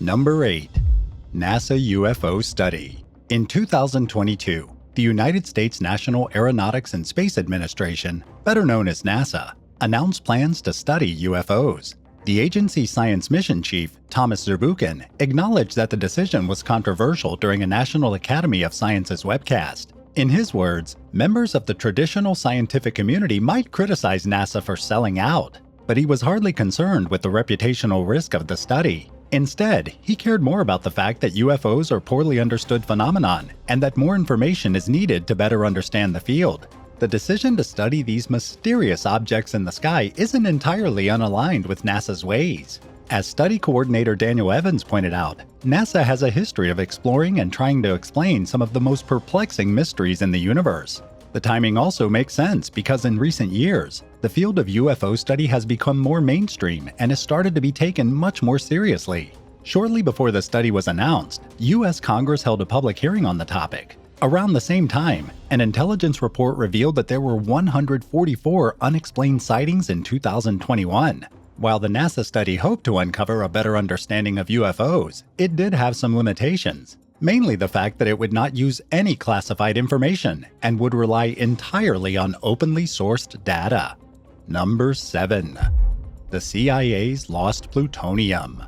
Number 8. NASA UFO Study. In 2022, the United States National Aeronautics and Space Administration, better known as NASA, announced plans to study UFOs. The agency's science mission chief, Thomas Zurbuchen, acknowledged that the decision was controversial during a National Academy of Sciences webcast. In his words, members of the traditional scientific community might criticize NASA for selling out, but he was hardly concerned with the reputational risk of the study. Instead, he cared more about the fact that UFOs are a poorly understood phenomenon and that more information is needed to better understand the field. The decision to study these mysterious objects in the sky isn't entirely unaligned with NASA's ways. As study coordinator Daniel Evans pointed out, NASA has a history of exploring and trying to explain some of the most perplexing mysteries in the universe. The timing also makes sense because in recent years, the field of UFO study has become more mainstream and has started to be taken much more seriously. Shortly before the study was announced, U.S. Congress held a public hearing on the topic. Around the same time, an intelligence report revealed that there were 144 unexplained sightings in 2021. While the NASA study hoped to uncover a better understanding of UFOs, it did have some limitations. Mainly the fact that it would not use any classified information and would rely entirely on openly sourced data. Number 7. The CIA's lost plutonium.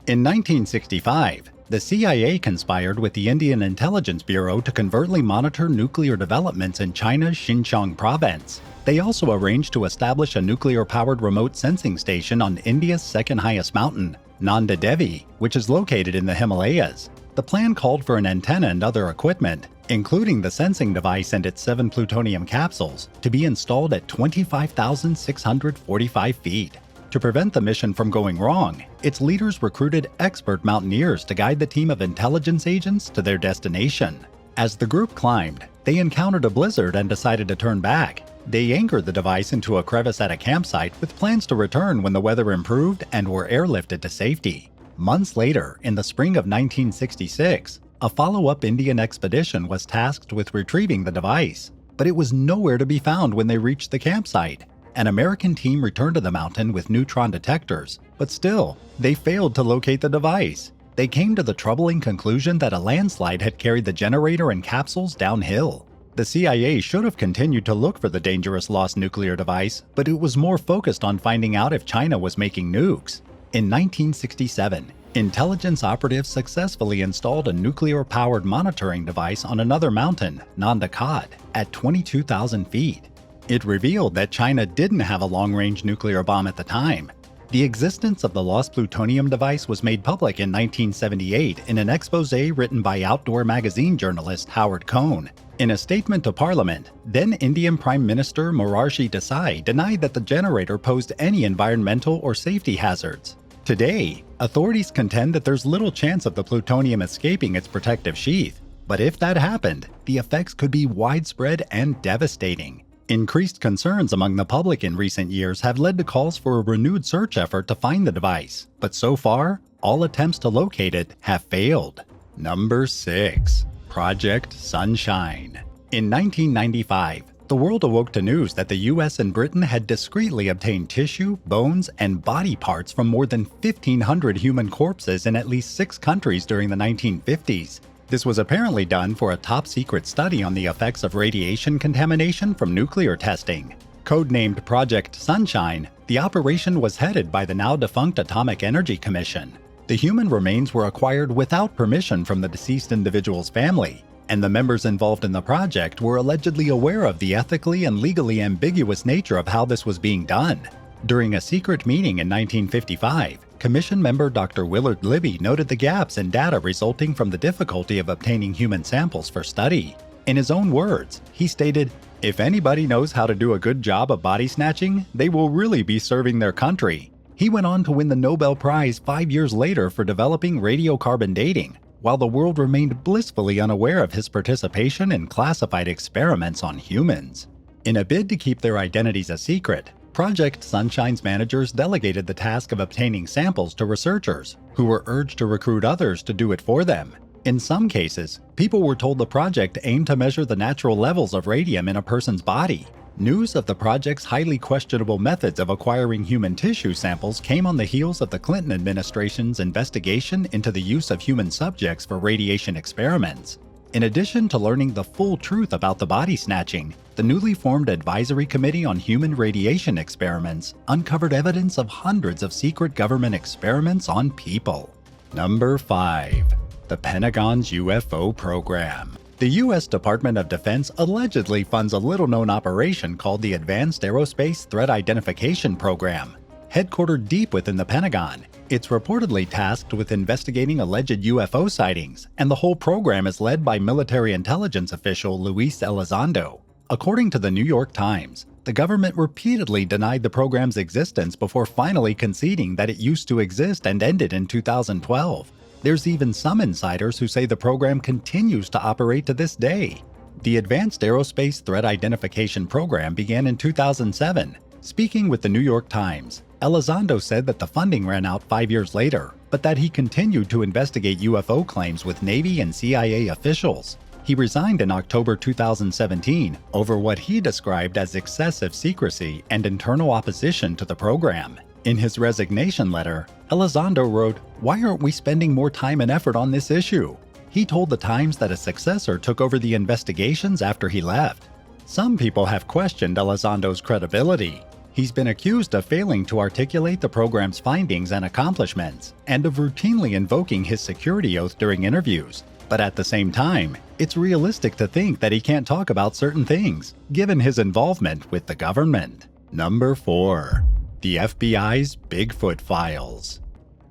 In 1965, the CIA conspired with the Indian Intelligence Bureau to covertly monitor nuclear developments in China's Xinjiang province. They also arranged to establish a nuclear-powered remote sensing station on India's second highest mountain, Nanda Devi, which is located in the Himalayas. The plan called for an antenna and other equipment, including the sensing device and its 7 plutonium capsules, to be installed at 25,645 feet. To prevent the mission from going wrong, its leaders recruited expert mountaineers to guide the team of intelligence agents to their destination. As the group climbed, they encountered a blizzard and decided to turn back. They anchored the device into a crevice at a campsite with plans to return when the weather improved and were airlifted to safety. Months later, in the spring of 1966, a follow-up Indian expedition was tasked with retrieving the device, but it was nowhere to be found when they reached the campsite. An American team returned to the mountain with neutron detectors, but still, they failed to locate the device. They came to the troubling conclusion that a landslide had carried the generator and capsules downhill. The CIA should have continued to look for the dangerous lost nuclear device, but it was more focused on finding out if China was making nukes. In 1967, intelligence operatives successfully installed a nuclear-powered monitoring device on another mountain, Nanda Kad, at 22,000 feet. It revealed that China didn't have a long-range nuclear bomb at the time. The existence of the lost plutonium device was made public in 1978 in an exposé written by Outdoor magazine journalist Howard Cohn. In a statement to Parliament, then Indian Prime Minister Morarji Desai denied that the generator posed any environmental or safety hazards. Today, authorities contend that there's little chance of the plutonium escaping its protective sheath, but if that happened, the effects could be widespread and devastating. Increased concerns among the public in recent years have led to calls for a renewed search effort to find the device, but so far, all attempts to locate it have failed. Number 6. Project Sunshine. In 1995, the world awoke to news that the US and Britain had discreetly obtained tissue, bones, and body parts from more than 1,500 human corpses in at least 6 countries during the 1950s. This was apparently done for a top-secret study on the effects of radiation contamination from nuclear testing. Codenamed Project Sunshine, the operation was headed by the now-defunct Atomic Energy Commission. The human remains were acquired without permission from the deceased individual's family, and the members involved in the project were allegedly aware of the ethically and legally ambiguous nature of how this was being done. During a secret meeting in 1955, Commission member Dr. Willard Libby noted the gaps in data resulting from the difficulty of obtaining human samples for study. In his own words, he stated, "If anybody knows how to do a good job of body snatching, they will really be serving their country." He went on to win the Nobel Prize 5 years later for developing radiocarbon dating, while the world remained blissfully unaware of his participation in classified experiments on humans. In a bid to keep their identities a secret, Project Sunshine's managers delegated the task of obtaining samples to researchers, who were urged to recruit others to do it for them. In some cases, people were told the project aimed to measure the natural levels of radium in a person's body. News of the project's highly questionable methods of acquiring human tissue samples came on the heels of the Clinton administration's investigation into the use of human subjects for radiation experiments. In addition to learning the full truth about the body snatching, the newly formed Advisory Committee on Human Radiation Experiments uncovered evidence of hundreds of secret government experiments on people. Number 5. The Pentagon's UFO Program. The U.S. Department of Defense allegedly funds a little-known operation called the Advanced Aerospace Threat Identification Program. Headquartered deep within the Pentagon, it's reportedly tasked with investigating alleged UFO sightings, and the whole program is led by military intelligence official Luis Elizondo. According to the New York Times, the government repeatedly denied the program's existence before finally conceding that it used to exist and ended in 2012. There's even some insiders who say the program continues to operate to this day. The Advanced Aerospace Threat Identification Program began in 2007. Speaking with the New York Times, Elizondo said that the funding ran out 5 years later, but that he continued to investigate UFO claims with Navy and CIA officials. He resigned in October 2017 over what he described as excessive secrecy and internal opposition to the program. In his resignation letter, Elizondo wrote, "Why aren't we spending more time and effort on this issue?" He told the Times that a successor took over the investigations after he left. Some people have questioned Elizondo's credibility. He's been accused of failing to articulate the program's findings and accomplishments, and of routinely invoking his security oath during interviews. But at the same time, it's realistic to think that he can't talk about certain things, given his involvement with the government. Number 4. The FBI's Bigfoot Files.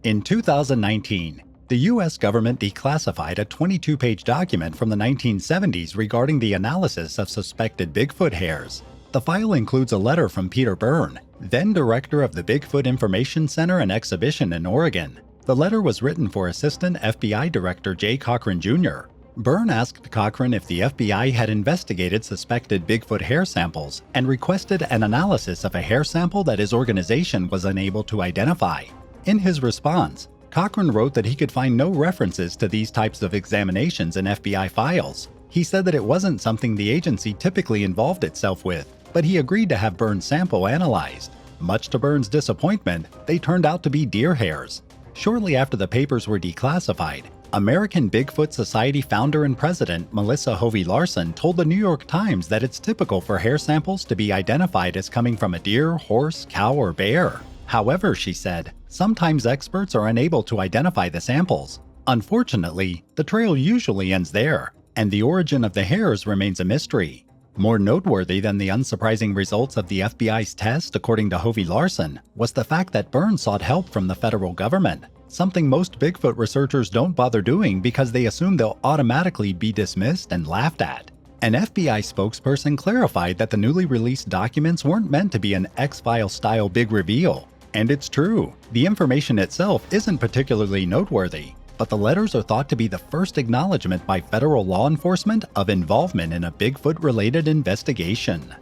In 2019, the U.S. government declassified a 22-page document from the 1970s regarding the analysis of suspected Bigfoot hairs. The file includes a letter from Peter Byrne, then director of the Bigfoot Information Center and Exhibition in Oregon. The letter was written for Assistant FBI Director J. Cochran Jr. Byrne asked Cochran if the FBI had investigated suspected Bigfoot hair samples and requested an analysis of a hair sample that his organization was unable to identify. In his response, Cochran wrote that he could find no references to these types of examinations in FBI files. He said that it wasn't something the agency typically involved itself with, but he agreed to have Byrne's sample analyzed. Much to Byrne's disappointment, they turned out to be deer hairs. Shortly after the papers were declassified, American Bigfoot Society founder and president Melissa Hovey Larson told the New York Times that it's typical for hair samples to be identified as coming from a deer, horse, cow, or bear. However, she said, sometimes experts are unable to identify the samples. Unfortunately, the trail usually ends there, and the origin of the hairs remains a mystery. More noteworthy than the unsurprising results of the FBI's test, according to Hovey Larson, was the fact that Byrne sought help from the federal government, something most Bigfoot researchers don't bother doing because they assume they'll automatically be dismissed and laughed at. An FBI spokesperson clarified that the newly released documents weren't meant to be an X-Files style big reveal. And it's true, the information itself isn't particularly noteworthy, but the letters are thought to be the first acknowledgement by federal law enforcement of involvement in a Bigfoot-related investigation.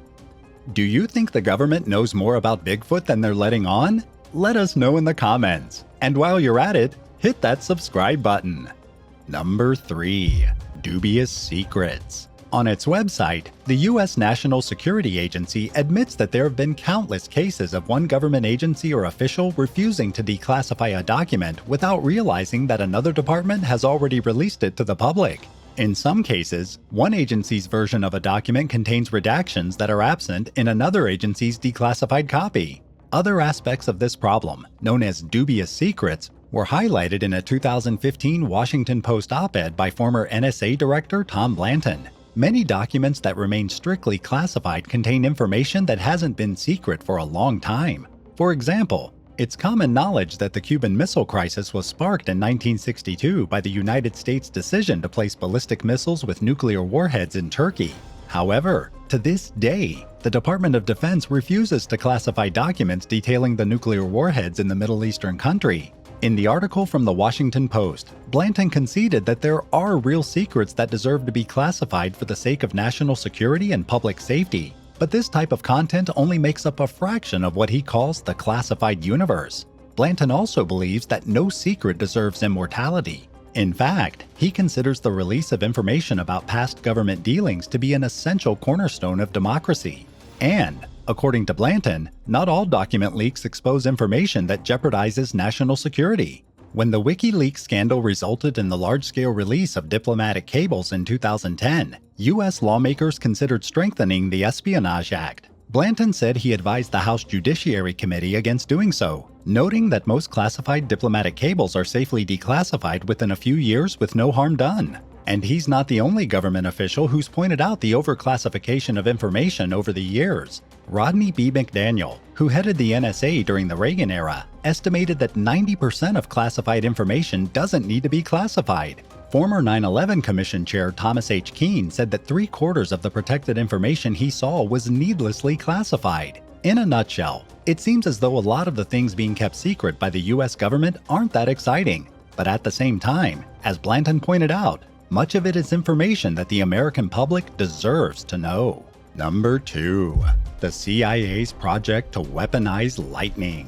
Do you think the government knows more about Bigfoot than they're letting on? Let us know in the comments. And while you're at it, hit that subscribe button. Number 3. Dubious Secrets. On its website, the U.S. National Security Agency admits that there have been countless cases of one government agency or official refusing to declassify a document without realizing that another department has already released it to the public. In some cases, one agency's version of a document contains redactions that are absent in another agency's declassified copy. Other aspects of this problem, known as dubious secrets, were highlighted in a 2015 Washington Post op-ed by former NSA Director Tom Blanton. Many documents that remain strictly classified contain information that hasn't been secret for a long time. For example, it's common knowledge that the Cuban Missile Crisis was sparked in 1962 by the United States' decision to place ballistic missiles with nuclear warheads in Turkey. However, to this day, the Department of Defense refuses to classify documents detailing the nuclear warheads in the Middle Eastern country. In the article from the Washington Post, Blanton conceded that there are real secrets that deserve to be classified for the sake of national security and public safety, but this type of content only makes up a fraction of what he calls the classified universe. Blanton also believes that no secret deserves immortality. In fact, he considers the release of information about past government dealings to be an essential cornerstone of democracy. And, according to Blanton, not all document leaks expose information that jeopardizes national security. When the WikiLeaks scandal resulted in the large-scale release of diplomatic cables in 2010, U.S. lawmakers considered strengthening the Espionage Act. Blanton said he advised the House Judiciary Committee against doing so, noting that most classified diplomatic cables are safely declassified within a few years with no harm done. And he's not the only government official who's pointed out the overclassification of information over the years. Rodney B. McDaniel, who headed the NSA during the Reagan era, estimated that 90% of classified information doesn't need to be classified. Former 9/11 Commission Chair Thomas H. Keane said that 3/4 of the protected information he saw was needlessly classified. In a nutshell, it seems as though a lot of the things being kept secret by the US government aren't that exciting. But at the same time, as Blanton pointed out, much of it is information that the American public deserves to know. Number 2. The CIA's project to weaponize lightning.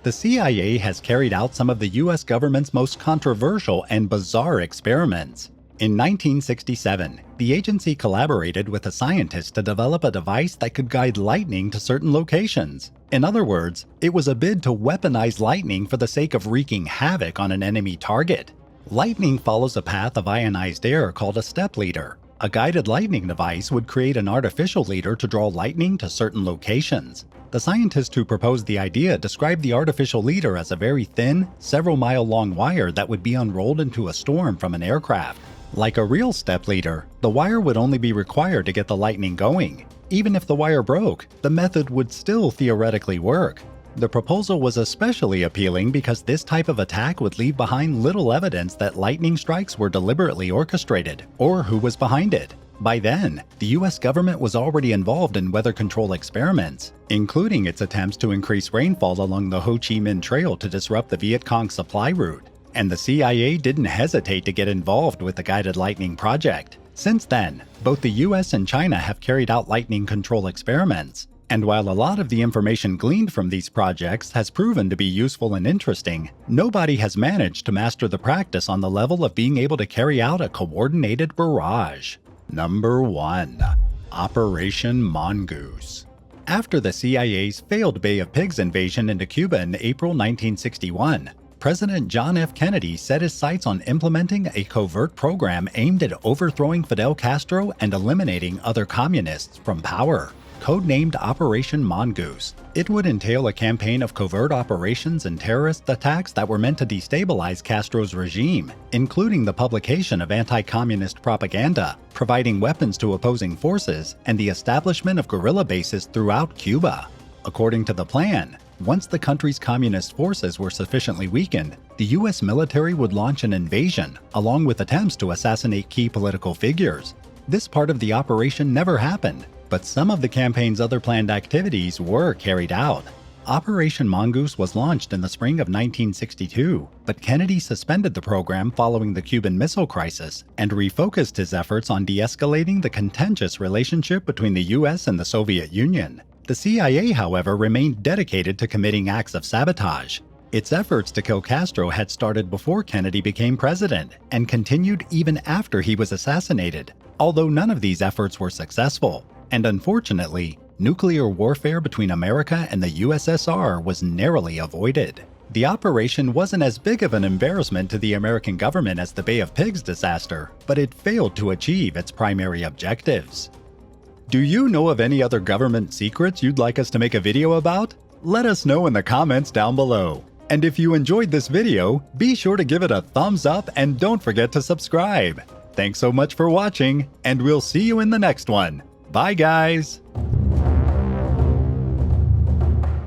The CIA has carried out some of the US government's most controversial and bizarre experiments. In 1967, the agency collaborated with a scientist to develop a device that could guide lightning to certain locations. In other words, it was a bid to weaponize lightning for the sake of wreaking havoc on an enemy target. Lightning follows a path of ionized air called a step leader. A guided lightning device would create an artificial leader to draw lightning to certain locations. The scientist who proposed the idea described the artificial leader as a very thin, several-mile-long wire that would be unrolled into a storm from an aircraft. Like a real step leader, the wire would only be required to get the lightning going. Even if the wire broke, the method would still theoretically work. The proposal was especially appealing because this type of attack would leave behind little evidence that lightning strikes were deliberately orchestrated, or who was behind it. By then, the US government was already involved in weather control experiments, including its attempts to increase rainfall along the Ho Chi Minh Trail to disrupt the Viet Cong supply route. And the CIA didn't hesitate to get involved with the guided lightning project. Since then, both the US and China have carried out lightning control experiments. And while a lot of the information gleaned from these projects has proven to be useful and interesting, nobody has managed to master the practice on the level of being able to carry out a coordinated barrage. Number 1. Operation Mongoose. After the CIA's failed Bay of Pigs invasion into Cuba in April 1961, President John F. Kennedy set his sights on implementing a covert program aimed at overthrowing Fidel Castro and eliminating other communists from power. Codenamed Operation Mongoose, it would entail a campaign of covert operations and terrorist attacks that were meant to destabilize Castro's regime, including the publication of anti-communist propaganda, providing weapons to opposing forces, and the establishment of guerrilla bases throughout Cuba. According to the plan, once the country's communist forces were sufficiently weakened, the US military would launch an invasion, along with attempts to assassinate key political figures. This part of the operation never happened, but some of the campaign's other planned activities were carried out. Operation Mongoose was launched in the spring of 1962, but Kennedy suspended the program following the Cuban Missile Crisis and refocused his efforts on de-escalating the contentious relationship between the US and the Soviet Union. The CIA, however, remained dedicated to committing acts of sabotage. Its efforts to kill Castro had started before Kennedy became president and continued even after he was assassinated, although none of these efforts were successful. And unfortunately, nuclear warfare between America and the USSR was narrowly avoided. The operation wasn't as big of an embarrassment to the American government as the Bay of Pigs disaster, but it failed to achieve its primary objectives. Do you know of any other government secrets you'd like us to make a video about? Let us know in the comments down below. And if you enjoyed this video, be sure to give it a thumbs up and don't forget to subscribe. Thanks so much for watching, and we'll see you in the next one. Bye guys!